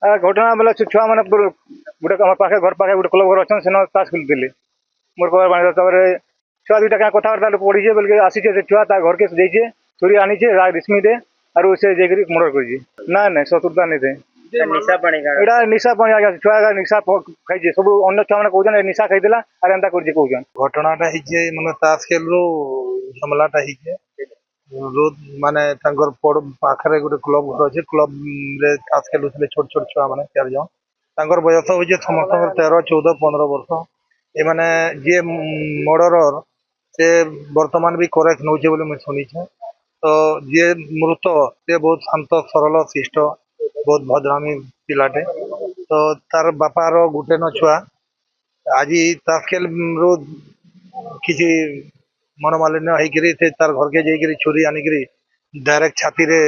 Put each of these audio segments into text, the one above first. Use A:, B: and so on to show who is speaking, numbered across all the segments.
A: घटना बेले से छुआ मैंने गोटे पाखे घर पाखे गोटे क्लब घर अच्छे से ताश खेलुले मोर खबर बाणी छुआ दुटा क्या कथबार्ता पड़ी बोल आसी छुआ घर के जाइए चोरी आनीचे रिश्मी दे और से जाकर मर्डर कर ना ना शत्रुता नहीं थे एटा निशा पानी आज्ञा छुआ निशा खाई सब अन्य छुआ मैंने कौन निशा खाईला और एंता कर कौन
B: घटनाटा माने ताश खेल रू झमलाटा रोज माने पाखरे गोटे क्लब घर अच्छे क्लब रे ताश खेलुले छोट छोट छुआ मैंने 4 जन बयस हो समस्त 13, 14, 15 वर्ष ये माने जी मर्डरर से वर्तमान भी करेक्ट नौ मुझे शुनी तो जी मृत से बहुत शांत सरल शिष्ट बहुत भद्रामी पिलाटे तो तार बापार गोटे न छुआ आज ताश खेल रू किसी मनोमालिन्य होकर तार घर के जाकर छुरी आनिक डायरेक्ट छाती रे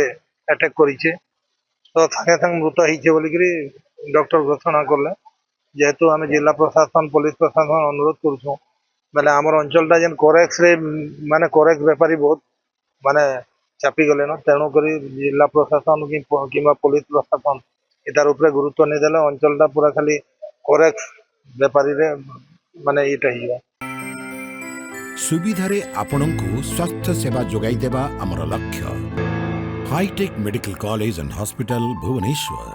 B: अटैक करिछे तो संगे संगे मृत होइछे बोलिकी डॉक्टर घोषणा कले जेहेतु आम जिला प्रशासन पुलिस प्रशासन अनुरोध करूँ बेले आमर अंचलटा जेन करेक्ट रे माने करेक्ट बेपारी बहुत माने चापी गले न तेणुक जिला प्रशासन कि पुलिस प्रशासन यार उपरे गुरुत्व नहीं देले अंचलटा पूरा खाली करेक्ट बेपारी रे माने इटा ही
C: सुविधारे आपणको स्वास्थ्य सेवा जोगाई देबा हमर लक्ष्य hitech medical college and hospital Bhubaneswar.